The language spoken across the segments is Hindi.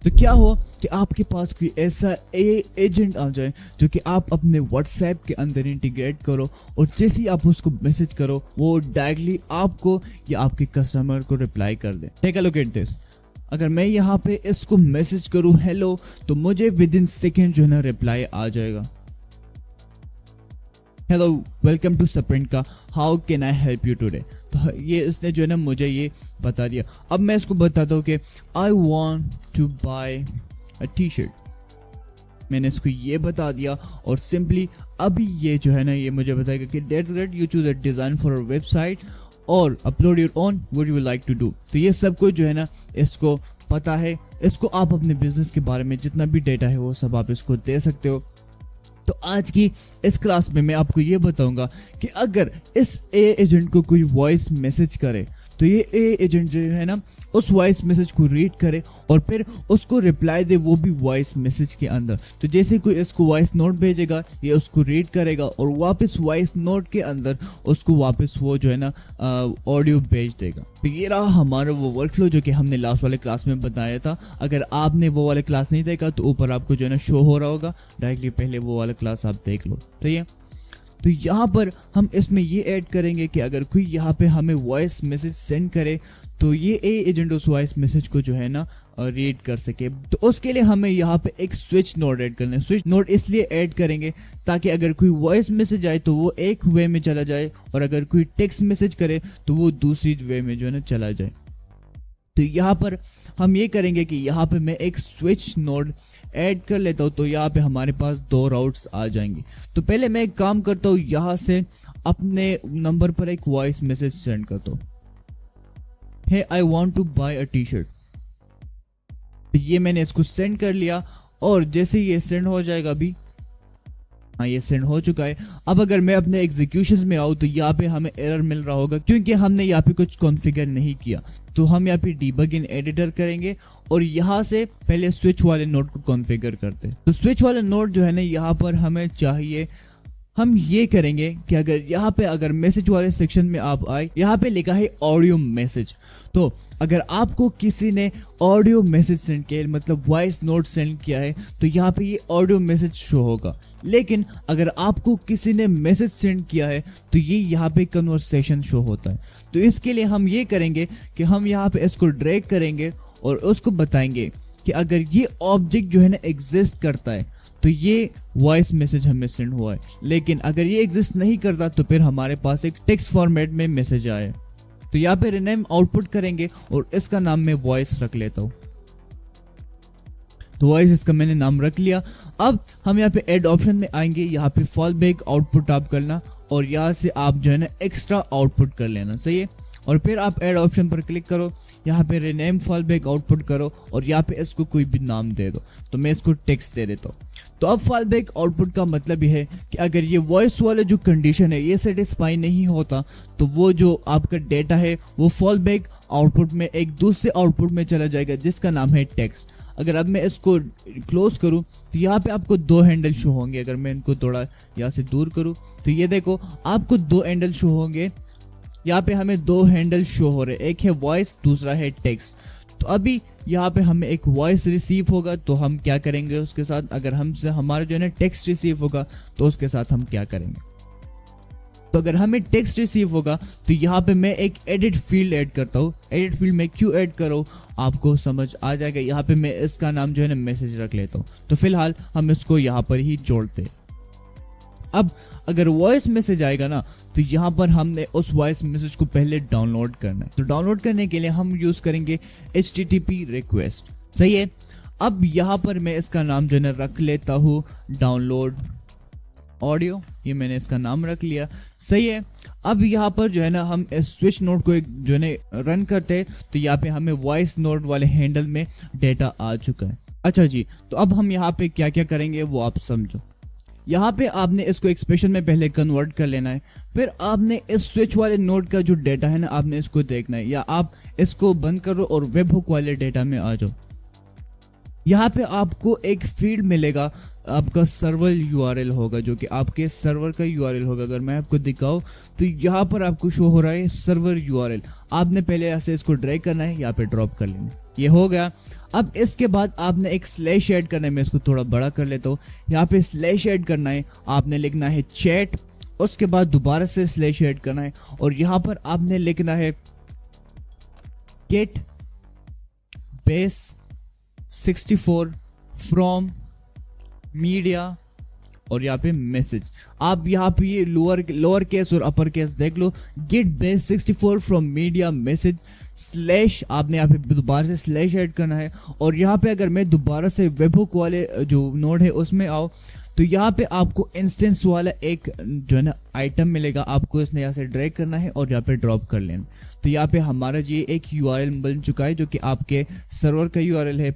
तो क्या हो कि आपके पास कोई ऐसा एजेंट आ जाए जो कि आप अपने व्हाट्सएप के अंदर इंटीग्रेट करो और जैसे ही आप उसको मैसेज करो वो डायरेक्टली आपको या आपके कस्टमर को रिप्लाई कर दे। Take a look at this. अगर मैं यहाँ पे इसको मैसेज करूँ हेलो, तो मुझे विद इन सेकेंड जो है ना रिप्लाई आ जाएगा, हेलो वेलकम टू स्प्रिंट का, how can I help you today. तो ये इसने जो है ना मुझे ये बता दिया। अब मैं इसको बताता हूँ कि I want to buy a T shirt. मैंने इसको ये बता दिया और सिंपली अभी ये जो है ना ये मुझे बताएगा कि that's great, you choose a design for a website और upload your own what you like to do. तो ये सब कुछ जो है ना इसको पता है। इसको आप अपने बिजनेस के बारे में जितना भी डेटा है वो सब आप इसको दे सकते हो। तो आज की इस क्लास में मैं आपको ये बताऊंगा कि अगर इस एजेंट को कोई वॉइस मैसेज करे तो ये एजेंट जो है ना उस वॉइस मैसेज को रीड करे और फिर उसको रिप्लाई दे, वो भी वॉइस मैसेज के अंदर। तो जैसे कोई इसको वॉइस नोट भेजेगा ये उसको रीड करेगा और वापस वॉइस नोट के अंदर उसको वापस वो जो है ना ऑडियो भेज देगा। तो ये रहा हमारा वो वर्कफ्लो जो कि हमने लास्ट वाले क्लास में बताया था। अगर आपने वो वाले क्लास नहीं देखा तो ऊपर आपको जो है ना शो हो रहा होगा, डायरेक्टली पहले वो वाला क्लास आप देख लो। तो यहाँ पर हम इसमें ये ऐड करेंगे कि अगर कोई यहाँ पे हमें वॉइस मैसेज सेंड करे तो ये एजेंट उस वॉइस मैसेज को जो है ना रीड कर सके। तो उसके लिए हमें यहाँ पे एक स्विच नोड ऐड करना है। स्विच नोड इसलिए ऐड करेंगे ताकि अगर कोई वॉइस मैसेज आए तो वो एक वे में चला जाए और अगर कोई टेक्स्ट मैसेज करे तो वो दूसरी वे में जो है ना चला जाए। तो यहाँ पर हम ये करेंगे कि यहाँ पे मैं एक स्विच नोड ऐड कर लेता हूँ। तो यहाँ पे हमारे पास दो राउट्स आ जाएंगी। तो पहले मैं एक काम करता हूँ, यहाँ से अपने नंबर पर एक वॉइस मैसेज सेंड करता हूँ, hey I want to buy a T shirt. तो ये मैंने इसको सेंड कर लिया और जैसे ये सेंड हो जाएगा अभी, हाँ ये सेंड हो चुका है। अब अगर मैं अपने एग्जीक्यूशन में आऊँ तो यहाँ पे हमें एरर मिल रहा होगा क्योंकि हमने यहाँ पे कुछ कॉन्फ़िगर नहीं किया। तो हम यहाँ पे डीबग इन एडिटर करेंगे और यहाँ से पहले स्विच वाले नोड को कॉन्फ़िगर करते हैं। तो स्विच वाले नोड जो है ना यहाँ पर हमें चाहिए, हम ये करेंगे कि अगर मैसेज वाले सेक्शन में आप आए, यहाँ पे लिखा है ऑडियो मैसेज। तो अगर आपको किसी ने ऑडियो मैसेज सेंड किया मतलब वॉइस नोट सेंड किया है तो यहाँ पे ये ऑडियो मैसेज शो होगा। लेकिन अगर आपको किसी ने मैसेज सेंड किया है तो ये यहाँ पे कन्वर्सेशन शो होता है। तो इसके लिए हम ये करेंगे कि हम यहाँ पे इसको ड्रैग करेंगे और उसको बताएंगे कि अगर ये ऑब्जेक्ट जो है ना एग्जिस्ट करता है तो ये वॉइस मैसेज हमें सेंड हुआ है, लेकिन अगर ये एग्जिस्ट नहीं करता तो फिर हमारे पास एक टेक्स्ट फॉर्मेट में मैसेज आए। तो यहाँ पे रिनेम आउटपुट करेंगे और इसका नाम मैं वॉइस रख लेता हूँ। तो वॉइस इसका मैंने नाम रख लिया। अब हम यहाँ पे ऐड ऑप्शन में आएंगे, यहाँ पे फॉल बैक आउटपुट आप करना और यहाँ से आप जो है ना एक्स्ट्रा आउटपुट कर लेना, सही है। और फिर आप ऐड ऑप्शन पर क्लिक करो, यहाँ पे रिनेम फॉल बैक आउटपुट करो और यहाँ पे इसको कोई भी नाम दे दो। तो मैं इसको टेक्स्ट दे देता हूँ। तो अब फॉल बैक आउटपुट का मतलब ये है कि अगर ये वॉइस वाला जो कंडीशन है ये सेटिस्फाई नहीं होता तो वो जो आपका डेटा है वो फॉल बैक आउटपुट में एक दूसरे आउटपुट में चला जाएगा जिसका नाम है टेक्स्ट। अगर अब मैं इसको क्लोज करूं तो यहाँ पे आपको दो हैंडल शो होंगे। अगर मैं इनको थोड़ा यहाँ से दूर करूं तो ये देखो आपको दो हैंडल शो होंगे। यहाँ पे हमें दो हैंडल शो हो रहे, एक है वॉइस, दूसरा है टेक्स्ट। तो अभी यहाँ पे हमें एक वॉइस रिसीव होगा तो हम क्या करेंगे उसके साथ, अगर हमसे हमारा जो है ना टेक्स्ट रिसीव होगा तो उसके साथ हम क्या करेंगे। तो अगर हमें टेक्स्ट रिसीव होगा तो यहाँ पे मैं एक एडिट फील्ड ऐड करता हूँ। एडिट फील्ड में क्यों ऐड करो आपको समझ आ जाएगा। यहाँ पे मैं इसका नाम जो है ना मैसेज रख लेता हूँ। तो फिलहाल हम इसको यहाँ पर ही जोड़ते हैं। अब अगर वॉइस मैसेज आएगा ना तो यहाँ पर हमने उस वॉइस मैसेज को पहले डाउनलोड करना है। तो डाउनलोड करने के लिए हम यूज करेंगे HTTP रिक्वेस्ट, सही है। अब यहाँ पर मैं इसका नाम जो है ना रख लेता हूँ डाउनलोड ऑडियो, ये मैंने इसका नाम रख लिया, सही है। अब यहाँ पर जो है ना हम इस स्विच नोड को एक जो है ना रन करते हैं तो यहाँ पे हमें वॉइस नोड वाले हैंडल में डेटा आ चुका है। अच्छा जी, तो अब हम यहाँ पे क्या क्या करेंगे वो आप समझो। यहाँ पे आपने इसको एक्सप्रेशन में पहले कन्वर्ट कर लेना है, फिर आपने इस स्विच वाले नोड का जो डेटा है ना आपने इसको देखना है, या आप इसको बंद करो और वेब हुक वाले डेटा में आ जाओ। यहाँ पे आपको एक फील्ड मिलेगा, आपका सर्वर यूआरएल होगा जो कि आपके सर्वर का यूआरएल होगा। अगर मैं आपको दिखाऊं तो यहाँ पर आपको शो हो रहा है सर्वर यूआरएल। आपने पहले ऐसे इसको ड्रैग करना है, यहाँ पे ड्रॉप कर लेना है। ये हो गया। अब इसके बाद आपने एक स्लैश ऐड करना है, मैं इसको थोड़ा बड़ा कर लेता हूँ। यहाँ पे स्लैश ऐड करना है, आपने लिखना है चैट, उसके बाद दोबारा से स्लैश ऐड करना है और यहाँ पर आपने लिखना है गेट बेस 64 फ्रॉम मीडिया और यहाँ पे मैसेज। आप यहाँ पे ये लोअर केस और अपर केस देख लो, get base 64 from media message slash, आपने यहाँ पे दोबारा से स्लैश ऐड करना है। और यहाँ पे अगर मैं दोबारा से वेबहुक वाले जो नोड है उसमें आओ तो यहाँ पे आपको इंस्टेंस वाला एक जो है ना आइटम मिलेगा, आपको इसने यहाँ से ड्रैग करना है और यहाँ पे ड्रॉप कर लेना। तो यहाँ पे हमारा ये एक URL बन चुका है जो कि आपके सर्वर का URL है,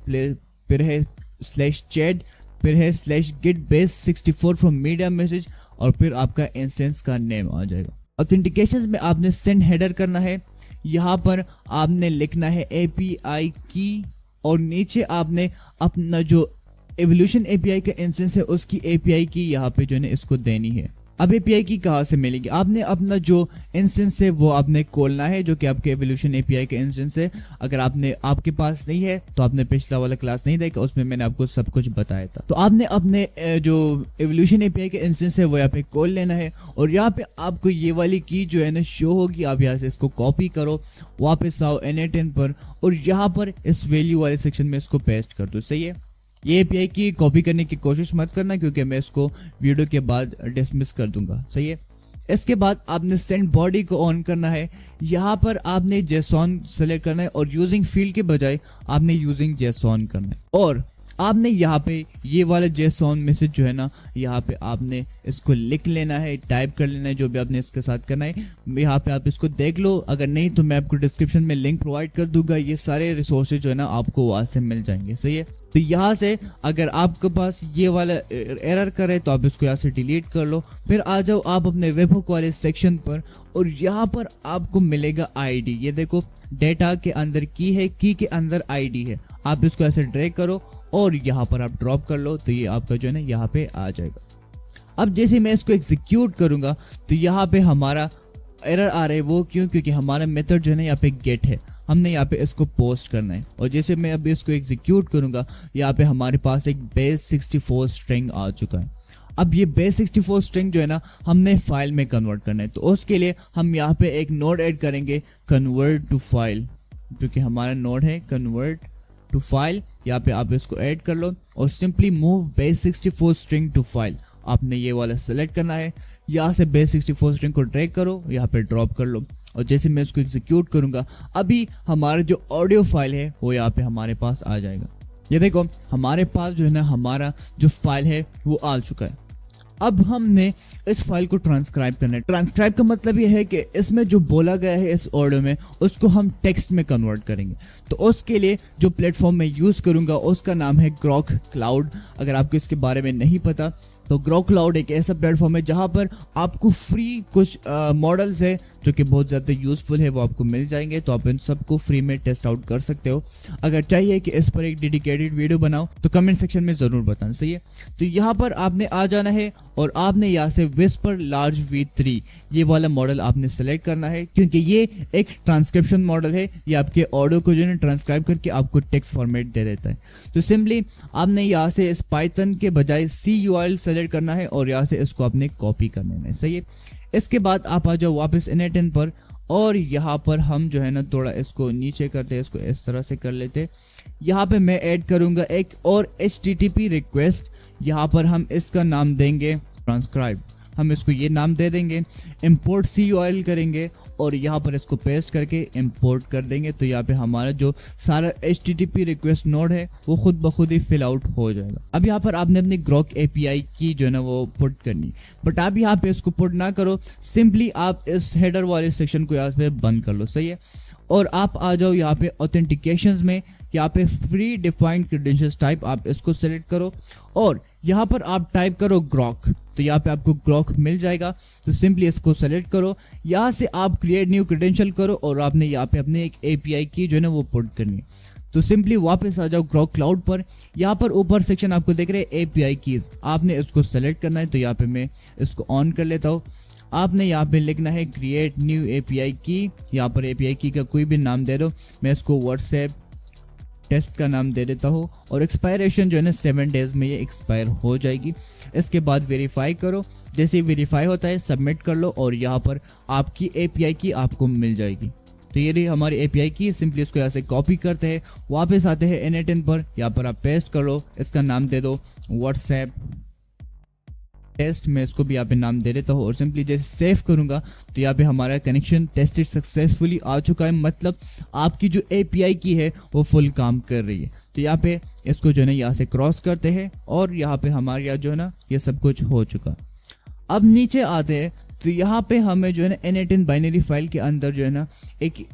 फिर है /chat, फिर है /getBase64 फ्रॉम मीडिया मैसेज और फिर आपका इंस्टेंस का नेम आ जाएगा। ऑथेंटिकेशन में आपने सेंड हेडर करना है, यहाँ पर आपने लिखना है API की और नीचे आपने अपना जो एवोल्यूशन API का इंस्टेंस है उसकी API की यहाँ पे जो है इसको देनी है। अब API की कहाँ से मिलेगी, आपने अपना जो इंस्टेंस है वो आपने खोलना है जो कि आपके एवोल्यूशन API का इंस्टेंस है। अगर आपके पास नहीं है तो आपने पिछला वाला क्लास नहीं देखा, उसमें मैंने आपको सब कुछ बताया था। तो आपने अपने जो एवोल्यूशन API का इंस्टेंस है वो यहाँ पे खोल लेना है और यहाँ पे आपको ये वाली की जो है ना शो होगी, आप यहाँ से इसको कॉपी करो, वापस आओ N8N पर और यहाँ पर इस वैल्यू वाले सेक्शन में इसको पेस्ट कर दो। सही है, ये API की कॉपी करने की कोशिश मत करना क्योंकि मैं इसको वीडियो के बाद डिसमिस कर दूंगा। सही है, इसके बाद आपने सेंड बॉडी को ऑन करना है, यहाँ पर आपने JSON सेलेक्ट करना है और यूजिंग फील्ड के बजाय आपने यूजिंग JSON करना है और आपने यहाँ पे ये वाला JSON मैसेज जो है ना यहाँ पे आपने इसको लिख लेना है, टाइप कर लेना है जो भी आपने इसके साथ करना है। यहाँ पे आप इसको देख लो, अगर नहीं तो मैं आपको डिस्क्रिप्शन में लिंक प्रोवाइड कर दूंगा, ये सारे रिसोर्सेज जो है ना आपको वहाँ से मिल जाएंगे। सही है, तो यहाँ से अगर आपके पास ये वाला एरर करे तो आप इसको यहाँ से डिलीट कर लो। फिर आ जाओ आप अपने वेबहुक वाले सेक्शन पर और यहाँ पर आपको मिलेगा ID। ये देखो डेटा के अंदर की है, की के अंदर ID है, आप इसको ऐसे ड्रैग करो और यहाँ पर आप ड्रॉप कर लो तो ये आपका जो है ना यहाँ पे आ जाएगा। अब जैसे मैं इसको एग्जीक्यूट करूंगा तो यहाँ पे हमारा एरर आ रहा है, वो क्यों, क्योंकि हमारा मेथड जो है ना यहाँ पे गेट है, हमने यहाँ पे इसको पोस्ट करना है। और जैसे मैं अभी इसको एग्जीक्यूट करूंगा यहाँ पे हमारे पास एक base64 स्ट्रिंग आ चुका है। अब ये base64 स्ट्रिंग जो है ना हमने फाइल में कन्वर्ट करना है, तो उसके लिए हम यहाँ पे एक नोड ऐड करेंगे कन्वर्ट टू फाइल, जो कि हमारा नोड है कन्वर्ट टू फाइल। यहाँ पे आप इसको ऐड कर लो और simply move base64 string to file, आपने ये वाला सेलेक्ट करना है, यहाँ से base64 स्ट्रिंग को ड्रैग करो, यहाँ पे ड्रॉप कर लो और जैसे मैं इसको एग्जीक्यूट करूंगा अभी हमारा जो ऑडियो फाइल है वो यहाँ पे हमारे पास आ जाएगा। ये देखो हमारे पास जो है ना हमारा जो फाइल है वो आ चुका है। अब हमने इस फाइल को ट्रांसक्राइब करना है। ट्रांसक्राइब का मतलब ये है कि इसमें जो बोला गया है इस ऑडियो में उसको हम टेक्स्ट में कन्वर्ट करेंगे। तो उसके लिए जो प्लेटफॉर्म मैं यूज़ करूंगा उसका नाम है ग्रॉक क्लाउड। अगर आपको इसके बारे में नहीं पता तो ग्रॉक क्लाउड एक ऐसा प्लेटफॉर्म है जहां पर आपको फ्री कुछ मॉडल्स है जो कि बहुत ज़्यादा यूज़फुल है, वो आपको मिल जाएंगे। तो आप इन सबको फ्री में टेस्ट आउट कर सकते हो। अगर चाहिए कि इस पर एक डेडिकेटेड वीडियो बनाओ तो कमेंट सेक्शन में ज़रूर बताना। सही है, तो यहाँ पर आपने आ जाना है और आपने यहाँ से विस्पर लार्ज V3 ये वाला मॉडल आपने सेलेक्ट करना है क्योंकि ये एक ट्रांसक्रिप्शन मॉडल है, ये आपके ऑडियो को जो है ट्रांसक्राइब करके आपको टेक्स्ट फॉर्मेट दे देता है। तो सिंपली आपने यहाँ से इस पाइथन के बजाय CURL सेलेक्ट करना है और यहाँ से इसको आपने कॉपी करना है। सही है, इसके बाद आप आ जाओ वापस N8N पर और यहाँ पर हम जो है ना थोड़ा इसको नीचे करते हैं, इसको इस तरह से कर लेते। यहाँ पे मैं ऐड करूँगा एक और HTTP रिक्वेस्ट, यहाँ पर हम इसका नाम देंगे ट्रांसक्राइब, हम इसको ये नाम दे देंगे। इंपोर्ट CURL करेंगे और यहाँ पर इसको पेस्ट करके इंपोर्ट कर देंगे। तो यहाँ पे हमारा जो सारा HTTP रिक्वेस्ट नोड है वो खुद ब खुद ही फिल आउट हो जाएगा। अब यहाँ पर आपने अपनी ग्रॉक API की जो है ना वो पुट करनी, बट आप यहाँ पे इसको पुट ना करो, सिंपली आप इस हेडर वाले सेक्शन को यहाँ पे बंद कर लो। सही है, और आप आ जाओ यहाँ पे ऑथेंटिकेशंस में, यहाँ पे फ्री डिफाइंड क्रेडेंशियल्स टाइप आप इसको सेलेक्ट करो और यहाँ पर आप टाइप करो ग्रॉक, तो यहाँ पे आपको ग्रॉक मिल जाएगा। तो सिंपली इसको सेलेक्ट करो, यहाँ से आप क्रिएट न्यू क्रेडेंशियल करो और आपने यहाँ पे अपने एक API की जो है ना वो पुट करनी है। तो सिंपली वापस आ जाओ ग्रॉक क्लाउड पर, यहाँ पर ऊपर सेक्शन आपको देख रहे हैं API कीज, आपने इसको सेलेक्ट करना है। तो यहाँ पे मैं इसको ऑन कर लेता हूँ। आपने यहाँ पे लिखना है क्रिएट न्यू API की, यहाँ पर API की का कोई भी नाम दे दो, मैं इसको व्हाट्सएप टेस्ट का नाम दे देता हूँ और एक्सपायरेशन जो है ना 7 डेज़ में ये एक्सपायर हो जाएगी। इसके बाद वेरीफाई करो, जैसे वेरीफाई होता है सबमिट कर लो और यहाँ पर आपकी API की आपको मिल जाएगी। तो ये रही हमारी API की। सिंपली इसको यहाँ से कॉपी करते हैं, वापस आते हैं N18 पर, यहाँ पर आप पेस्ट कर लो, इसका नाम दे दो व्हाट्सएप टेस्ट। मैं इसको भी यहाँ पे नाम दे देता हूँ और सिंपली जैसे सेव करूँगा तो यहाँ पे हमारा कनेक्शन टेस्टेड सक्सेसफुली आ चुका है, मतलब आपकी जो API की है वो फुल काम कर रही है। तो यहाँ पे इसको जो है ना यहाँ से क्रॉस करते हैं और यहाँ पे हमारे यहाँ जो है ना ये सब कुछ हो चुका। अब नीचे आते हैं तो यहाँ पे हमें जो है ना N18 बाइनरी फाइल के अंदर जो है ना एक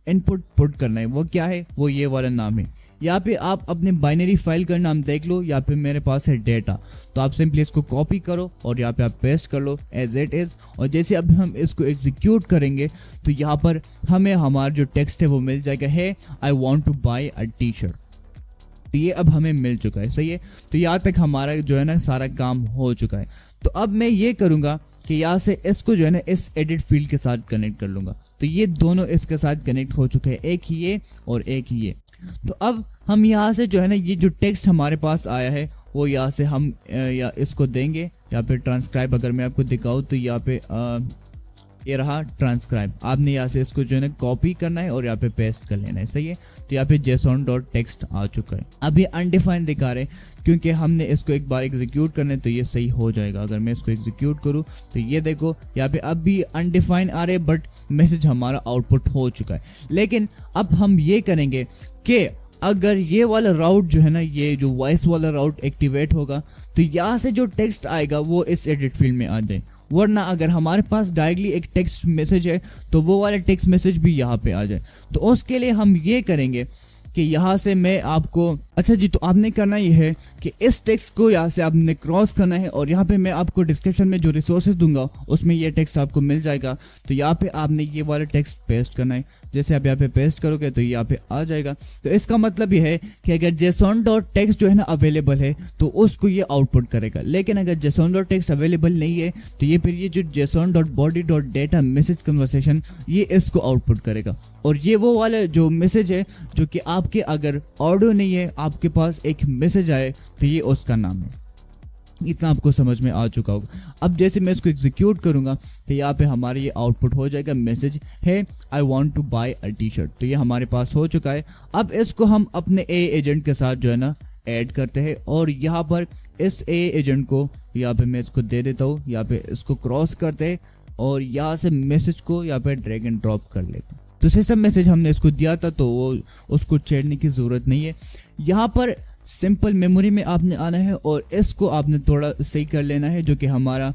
इनपुट पुट करना है। वो क्या है, वो ये वाला नाम है। यहाँ पे आप अपने बाइनरी फाइल का नाम देख लो, यहाँ पे मेरे पास है डेटा, तो आप सिंपली इसको कॉपी करो और यहाँ पे आप पेस्ट कर लो एज इट इज़। और जैसे अब हम इसको एग्जीक्यूट करेंगे तो यहाँ पर हमें हमारा जो टेक्स्ट है वो मिल जाएगा है I want to buy a T shirt. तो ये अब हमें मिल चुका है, सही है। तो यहाँ तक हमारा जो है ना सारा काम हो चुका है। तो अब मैं ये करूँगा कि यहाँ से इसको जो है ना इस एडिट फील्ड के साथ कनेक्ट कर लूँगा। तो ये दोनों इसके साथ कनेक्ट हो चुके हैं, एक ही ये और एक ही ये। तो अब हम यहाँ से जो है ना ये जो टेक्स्ट हमारे पास आया है वो यहाँ से हम या इसको देंगे। यहाँ पे ट्रांसक्राइब अगर मैं आपको दिखाऊँ तो यहाँ पे ये रहा ट्रांसक्राइब। आपने यहाँ से इसको जो है ना कॉपी करना है और यहाँ पे पेस्ट कर लेना है, सही है। तो यहाँ पे json.txt आ चुका है। अब ये अनडिफाइंड दिखा रहे क्योंकि हमने इसको एक बार एग्जीक्यूट करना है तो ये सही हो जाएगा। अगर मैं इसको एग्जीक्यूट करूँ तो ये देखो यहाँ पे अब भी अनडिफाइंड आ रहे, बट मैसेज हमारा आउटपुट हो चुका है। लेकिन अब हम ये करेंगे कि अगर ये वाला राउट जो है ना, ये जो वॉइस वाला राउट एक्टिवेट होगा तो यहाँ से जो टेक्स्ट आएगा वो इस एडिट फील्ड में आ जाए। वरना अगर हमारे पास डायरेक्टली एक टेक्स्ट मैसेज है तो वो वाला टेक्स्ट मैसेज भी यहाँ पे आ जाए। तो उसके लिए हम ये करेंगे कि यहाँ से मैं आपको, अच्छा जी, तो आपने करना ये है कि इस टेक्स्ट को यहाँ से आपने क्रॉस करना है और यहाँ पे मैं आपको डिस्क्रिप्शन में जो रिसोर्सेज दूंगा उसमें ये टेक्स्ट आपको मिल जाएगा। तो यहाँ पे आपने ये वाला टेक्स्ट पेस्ट करना है। जैसे आप यहाँ पे पेस्ट करोगे तो यहाँ पे आ जाएगा। तो इसका मतलब ये है कि अगर json.txt जो है ना अवेलेबल है तो उसको ये आउटपुट करेगा। लेकिन अगर json.txt अवेलेबल नहीं है तो ये फिर ये जो json.body.data मैसेज कन्वर्सेशन ये इसको आउटपुट करेगा। और ये वो वाला जो मैसेज है जो कि आपके अगर ऑडियो नहीं है, आपके पास एक मैसेज आए तो ये उसका नाम है। इतना आपको समझ में आ चुका होगा। अब जैसे मैं इसको एग्जीक्यूट करूंगा तो यहाँ पे हमारे ये आउटपुट हो जाएगा, मैसेज है I want to buy a T shirt. तो ये हमारे पास हो चुका है। अब इसको हम अपने ए एजेंट के साथ जो है ना ऐड करते हैं और यहाँ पर इस ए एजेंट को यहाँ पे मैं इसको दे देता हूँ। यहाँ पे इसको क्रॉस करते हैं और यहाँ से मैसेज को यहाँ पे ड्रैग एंड ड्रॉप कर लेते हैं। तो सिस्टम मैसेज हमने इसको दिया था तो वो उसको छेड़ने की ज़रूरत नहीं है। यहाँ पर सिंपल मेमोरी में आपने आना है और इसको आपने थोड़ा सही कर लेना है, जो कि हमारा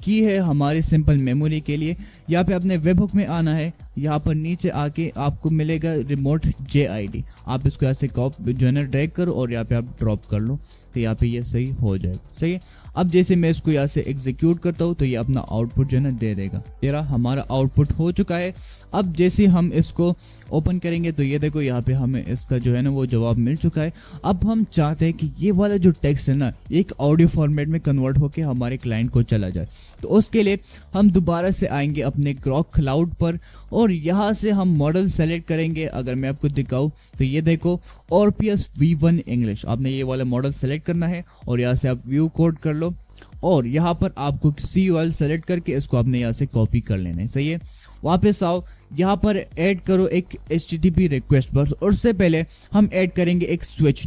की है हमारी सिंपल मेमोरी के लिए। यहाँ पे आपने वेब हुक में आना है। यहाँ पर नीचे आके आपको मिलेगा रिमोट JID। आप इसको ऐसे जो है ना ड्रैग करो और यहाँ पे आप ड्रॉप कर लो तो यहाँ पे ये सही हो जाएगा, सही है। अब जैसे मैं इसको यहाँ से एग्जीक्यूट करता हूँ तो ये अपना आउटपुट जो है ना दे देगा। तेरा हमारा आउटपुट हो चुका है। अब जैसे हम इसको ओपन करेंगे तो ये देखो यहाँ पे हमें इसका जो है ना वो जवाब मिल चुका है। अब हम चाहते हैं कि ये वाला जो टेक्स्ट है ना एक ऑडियो फॉर्मेट में कन्वर्ट होकर हमारे क्लाइंट को चला जाए। तो उसके लिए हम दोबारा से आएंगे अपने ग्रॉक क्लाउड पर और यहाँ से हम मॉडल सेलेक्ट करेंगे। अगर मैं आपको दिखाऊँ तो ये देखो ORPS V1 इंग्लिश, आपने ये वाला मॉडल सेलेक्ट करना है और यहाँ से आप व्यू कोड कर लो और यहाँ पर आपको CURL सेलेक्ट करके इसको आपने यहाँ से कॉपी कर लेना है, सही है। वापस आओ, यहाँ पर ऐड करो एक HTTP रिक्वेस्ट बस। और उससे पहले हम ऐड करेंगे एक स्विच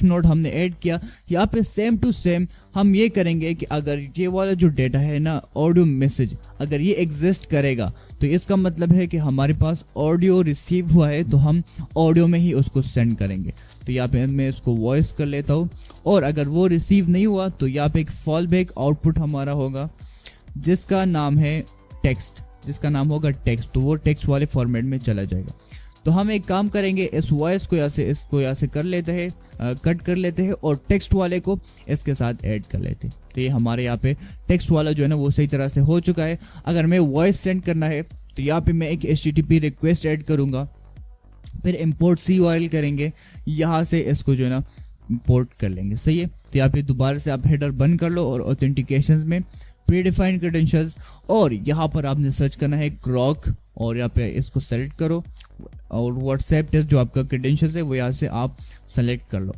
नोड हमने ऐड किया। यहाँ पे सेम टू सेम हम ये करेंगे कि अगर ये वाला जो डेटा है ना ऑडियो मैसेज अगर ये एग्जिस्ट करेगा तो इसका मतलब है कि हमारे पास ऑडियो रिसीव हुआ है, तो हम ऑडियो में ही उसको सेंड करेंगे। तो यहाँ पे मैं इसको वॉइस कर लेता हूँ और अगर वो रिसीव नहीं हुआ तो यहाँ पे एक फॉल बैक आउटपुट हमारा होगा जिसका नाम है टेक्स्ट, तो वो टेक्स्ट वाले फॉर्मेट में चला जाएगा। तो हम एक काम करेंगे, इस वॉइस को इसको यहाँ से कर लेते हैं, कट कर लेते हैं और टेक्स्ट वाले को इसके साथ ऐड कर लेते हैं। तो ये हमारे यहाँ पे टेक्स्ट वाला जो है ना वो सही तरह से हो चुका है। अगर मैं वॉइस सेंड करना है तो यहाँ पे मैं एक HTTP रिक्वेस्ट ऐड करूँगा, फिर इम्पोर्ट CURL करेंगे, यहाँ से इसको जो है ना इम्पोर्ट कर लेंगे, सही है। तो यहाँ पे दोबारा से आप हेडर बंद कर लो और ऑथेंटिकेशन में प्रीडिफाइंड क्रेडेंशियल्स और यहाँ पर आपने सर्च करना है ग्रॉक और यहाँ पे इसको सेलेक्ट करो और व्हाट्सएप टेस्ट जो आपका क्रेडेंशियल्स है वो यहाँ से आप सेलेक्ट कर लो।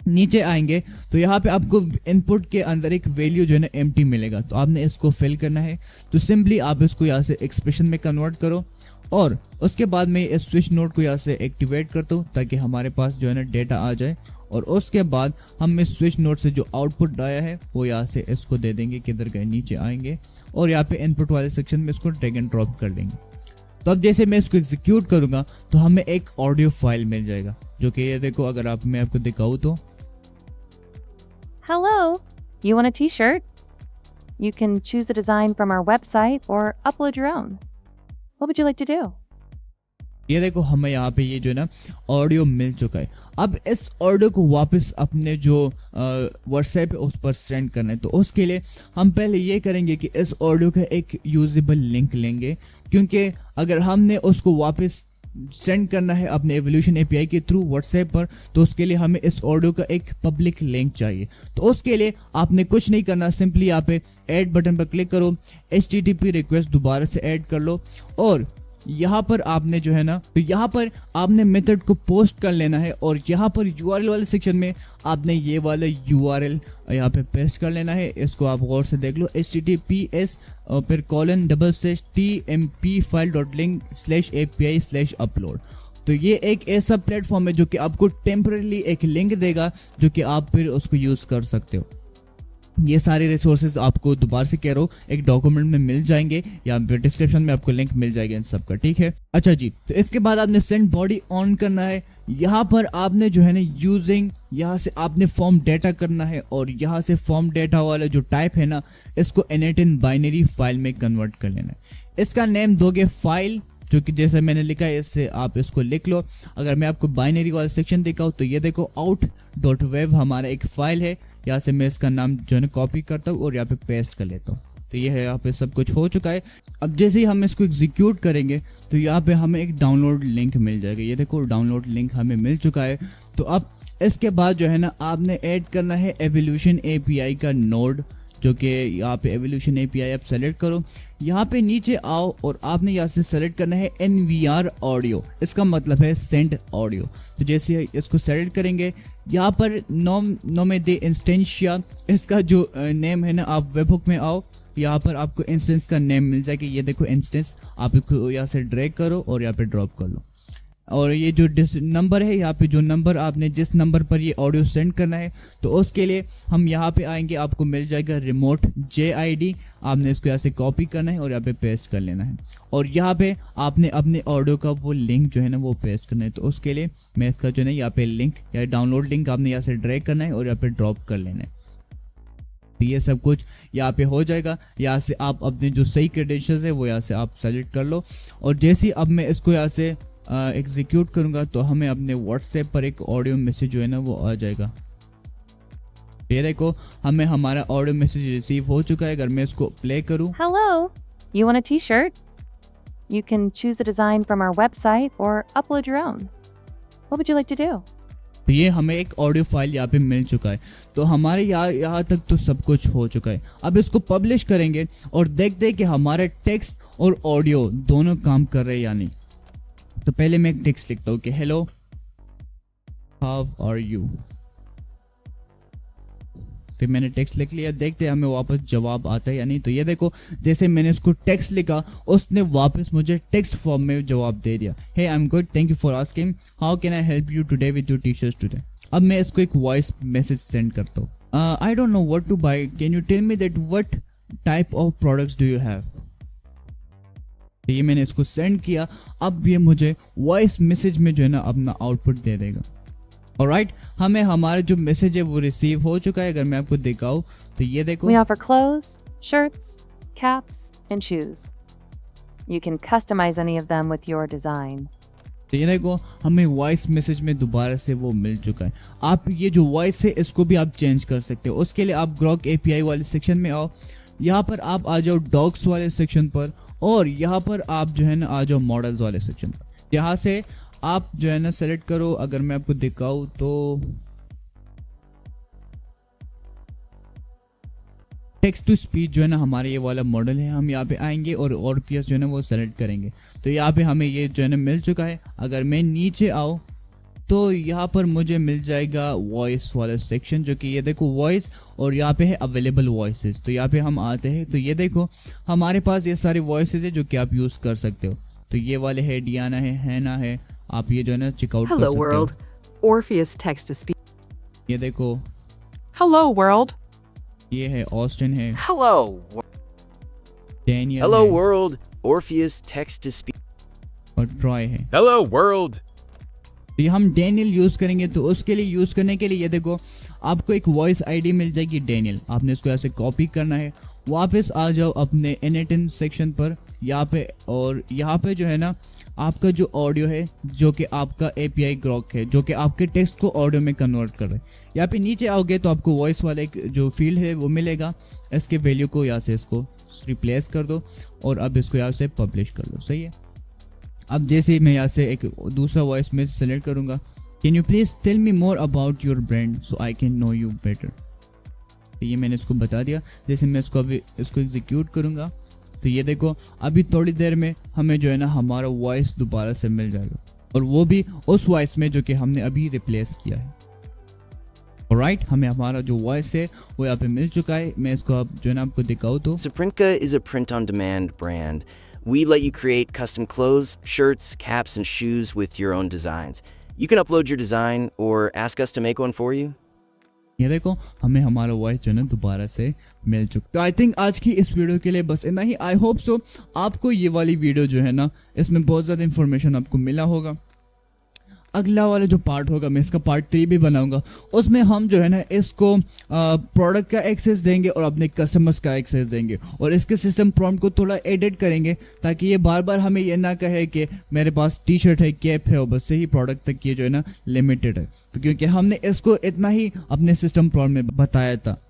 नीचे आएंगे तो यहाँ पे आपको इनपुट के अंदर एक वैल्यू जो है ना एम्प्टी मिलेगा, तो आपने इसको फिल करना है। तो सिंपली आप इसको यहाँ से एक्सप्रेशन में कन्वर्ट करो और उसके बाद मैं इस स्विच नोड को यहाँ से एक्टिवेट करता हूँ ताकि हमारे पास जो है ना डेटा आ जाए। और उसके बाद हम इस स्विच नोड से जो आउटपुट आया है वो यहाँ से इसको दे देंगे, किधर गए, नीचे आएंगे और यहाँ पे इनपुट वाले सेक्शन में इसको ड्रैग एंड ड्रॉप कर देंगे। तो अब जैसे मैं इसको एग्जीक्यूट करूँगा तो हमें एक ऑडियो फाइल मिल जाएगा, जो कि ये देखो, अगर मैं आपको दिखाऊँ तो Hello, you want a t-shirt? You can choose a design from our website or upload your own. What would you like to do? ये देखो हमें यहाँ पे ये जो है ना ऑडियो मिल चुका है। अब इस ऑडियो को वापस अपने जो व्हाट्सएप है उस पर सेंड करना है। तो उसके लिए हम पहले ये करेंगे कि इस ऑडियो का एक यूजेबल लिंक लेंगे, क्योंकि अगर हमने उसको वापस सेंड करना है अपने एवोल्यूशन एपीआई के थ्रू व्हाट्सएप पर, तो उसके लिए हमें इस ऑडियो का एक पब्लिक लिंक चाहिए। तो उसके लिए आपने कुछ नहीं करना, सिंपली यहाँ पे ऐड बटन पर क्लिक करो, HTTP रिक्वेस्ट दोबारा से ऐड कर लो और यहाँ पर आपने जो है ना, तो यहाँ पर आपने मेथड को पोस्ट कर लेना है और यहाँ पर URL वाले सेक्शन में आपने ये वाला URL यहाँ पे पेस्ट कर लेना है। इसको आप गौर से देख लो, https फिर tmpfile.link/api/upload। तो ये एक ऐसा प्लेटफॉर्म है जो कि आपको टेम्पररी एक लिंक देगा जो कि आप फिर उसको यूज़ कर सकते हो। ये सारे रिसोर्सेज आपको दोबारा से कह रहा हूँ एक डॉक्यूमेंट में मिल जाएंगे या फिर डिस्क्रिप्शन में आपको लिंक मिल जाएगा इन सब का, ठीक है। अच्छा जी, तो इसके बाद आपने सेंड बॉडी ऑन करना है। यहाँ पर आपने जो है ना यूजिंग, यहाँ से आपने फॉर्म डेटा करना है और यहाँ से फॉर्म डेटा वाला जो टाइप है ना, इसको इनिट इन बाइनरी फाइल में कन्वर्ट कर लेना है। इसका नेम दोगे फाइल, जो कि जैसे मैंने लिखा है इससे आप इसको लिख लो। अगर मैं आपको बाइनरी वाला सेक्शन दिखाऊँ तो ये देखो out.wav हमारा एक फाइल है, यहाँ से मैं इसका नाम जो है कॉपी करता हूँ और यहाँ पे पेस्ट कर लेता हूँ। तो ये है, यहाँ पे सब कुछ हो चुका है। अब जैसे ही हम इसको एग्जीक्यूट करेंगे तो यहाँ पे हमें एक डाउनलोड लिंक मिल जाएगा। ये देखो डाउनलोड लिंक हमें मिल चुका है। तो अब इसके बाद जो है ना आपने ऐड करना है एवोल्यूशन एपीआई का नोड, जो कि यहाँ पे एवोल्यूशन एपीआई आप सेलेक्ट करो। यहाँ पे नीचे आओ और आपने यहाँ से सेलेक्ट करना है NVR ऑडियो, इसका मतलब है सेंड ऑडियो। तो जैसे इसको सेलेक्ट करेंगे, यहाँ पर नोमे दे इंस्टेंशिया इसका जो नेम है ना, आप वेबहुक में आओ, यहाँ पर आपको इंस्टेंस का नेम मिल जाएगा। ये देखो इंस्टेंस, आप इसको यहाँ से ड्रैग करो और यहाँ पे ड्रॉप कर लो। और ये जो नंबर है, यहाँ पे जो नंबर आपने जिस नंबर पर ये ऑडियो सेंड करना है, तो उसके लिए हम यहाँ पे आएंगे, आपको मिल जाएगा रिमोट JID। आपने इसको यहाँ से कॉपी करना है और यहाँ पे पेस्ट कर लेना है और यहाँ पे आपने अपने ऑडियो का वो लिंक जो है ना वो पेस्ट करना है। तो उसके लिए मैं इसका जो है ना यहाँ पे लिंक या डाउनलोड लिंक आपने यहाँ से ड्रैग करना है और यहाँ पे ड्रॉप कर लेना है। तो ये सब कुछ यहाँ पे हो जाएगा। यहाँ से आप अपने जो सही क्रेडेंशियल्स है वो यहाँ से आप सेलेक्ट कर लो और जैसे ही अब मैं इसको यहाँ से एग्जीक्यूट करूंगा तो हमें अपने व्हाट्सएप पर एक ऑडियो मैसेज जो है ना वो आ जाएगा। ये देखो हमें हमारा ऑडियो मैसेज रिसीव हो चुका है। अगर मैं इसको प्ले करूं, Hello, you want a t-shirt? You can choose a design from our website or upload your own. What would you like to do? तो ये हमें एक ऑडियो फाइल यहाँ पे मिल चुका है। तो हमारे यहाँ तक तो सब कुछ हो चुका है। अब इसको पब्लिश करेंगे और देखते हैं कि हमारे टेक्स्ट और ऑडियो दोनों काम कर रहे हैं या नहीं। तो पहले मैं एक टेक्स्ट लिखता हूँ कि हेलो हाउ आर यू। तो मैंने टेक्स्ट लिख लिया, देखते हैं हमें वापस जवाब आता है या नहीं। तो ये देखो जैसे मैंने उसको टेक्स्ट लिखा, उसने वापस मुझे टेक्स्ट फॉर्म में जवाब दे दिया, hey I am good, thank you for asking, how can I help you today with your teachers today. अब मैं इसको एक वॉइस मैसेज सेंड करता हूँ, I don't know what to buy, can you tell me that what type of products do you have. तो ये मैंने इसको सेंड किया। अब ये मुझे वॉइस मैसेज में जो है ना अपना आउटपुट दे देगा। ऑलराइट, हमें हमारा जो मैसेज है वो रिसीव हो चुका है। अगर मैं आपको दिखाऊं तो ये देखो, We offer clothes, shirts, caps, and shoes. You can customize any of them with your design. तो ये देखो हमें वॉइस मैसेज में दोबारा से वो मिल चुका है। आप ये जो वॉइस है इसको भी आप चेंज कर सकते हो। उसके लिए आप ग्रॉक API वाले सेक्शन में आओ, यहाँ पर आप आ जाओ डॉक्स वाले सेक्शन पर और यहाँ पर आप जो है ना आ जाओ मॉडल्स वाले सेक्शन पर। यहाँ से आप जो है ना सेलेक्ट करो। अगर मैं आपको दिखाऊं तो टेक्स्ट टू स्पीच जो है ना हमारा ये वाला मॉडल है, हम यहाँ पे आएंगे और ORPS जो है ना वो सेलेक्ट करेंगे। तो यहाँ पे हमें ये जो है ना मिल चुका है। अगर मैं नीचे आऊँ तो यहाँ पर मुझे मिल जाएगा वॉइस वाला सेक्शन, जो कि ये देखो वॉइस, और यहाँ पे है अवेलेबल वॉइसेस। तो यहाँ पे हम आते हैं तो ये देखो हमारे पास ये सारे वॉइसेस है जो कि आप यूज़ कर सकते हो। तो ये वाले है, डियाना है, हैना है, आप ये जो है ना चेकआउट कर Hello सकते world. हो। Orpheus text to speech. ये देखो Hello, world. ये है ऑस्टिन है, Hello. डैनियल Hello है world. Orpheus text to speech. और ट्रॉय है। Hello, world. तो ये हम डैनियल यूज़ करेंगे। तो उसके लिए यूज़ करने के लिए ये देखो आपको एक वॉइस आईडी मिल जाएगी डैनियल। आपने इसको ऐसे कॉपी करना है, वापस आ जाओ अपने N18 सेक्शन पर यहाँ पे, और यहाँ पे जो है ना आपका जो ऑडियो है जो कि आपका API ग्रॉक है जो कि आपके टेक्स्ट को ऑडियो में कन्वर्ट कर रहा है। यहाँ पे नीचे आओगे तो आपको वॉइस वाला एक जो फील्ड है वो मिलेगा। इसके वैल्यू को यहाँ से इसको रिप्लेस कर दो और अब इसको यहाँ से पब्लिश कर दो। सही है। अब जैसे ही मैं यहाँ से एक दूसरा वॉइस में सेलेक्ट करूँगा, can you please tell me more about your brand so I can know you better. तो ये मैंने इसको बता दिया। जैसे मैं इसको अभी इसको एग्जीक्यूट करूँगा तो ये देखो अभी थोड़ी देर में हमें जो है ना हमारा वॉइस दोबारा से मिल जाएगा, और वो भी उस वॉइस में जो कि हमने अभी रिप्लेस किया है। ऑलराइट, हमें हमारा जो वॉइस है वो यहाँ पे मिल चुका है। मैं इसको अब जो है ना आपको दिखाऊँ तो Saprinka is a print-on-demand brand. We let you create custom clothes, shirts, caps, and shoes with your own designs. You can upload your design or ask us to make one for you. ये देखो हमें हमारा वॉइस जो है ना दोबारा से मिल चुका। तो आई थिंक आज की इस वीडियो के लिए बस इतना ही। आई होप सो आपको ये वाली वीडियो जो है ना इसमें बहुत ज़्यादा इन्फॉर्मेशन आपको मिला होगा। अगला वाला जो पार्ट होगा मैं इसका पार्ट 3 भी बनाऊंगा, उसमें हम जो है ना इसको प्रोडक्ट का एक्सेस देंगे और अपने कस्टमर्स का एक्सेस देंगे, और इसके सिस्टम प्रॉम्प्ट को थोड़ा एडिट करेंगे ताकि ये बार बार हमें ये ना कहे कि मेरे पास टी-शर्ट है, कैप है, और बस यही प्रोडक्ट तक ये जो है ना लिमिटेड है। तो क्योंकि हमने इसको इतना ही अपने सिस्टम प्रॉम्प्ट में बताया था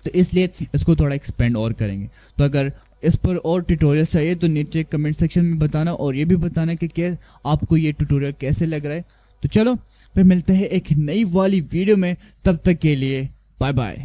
तो इसलिए इसको थोड़ा एक्सपेंड और करेंगे। तो अगर इस पर और ट्यूटोरियल चाहिए तो नीचे कमेंट सेक्शन में बताना, और ये भी बताना कि आपको ये ट्यूटोरियल कैसे लग रहा है। तो चलो फिर मिलते हैं एक नई वाली वीडियो में, तब तक के लिए बाय बाय।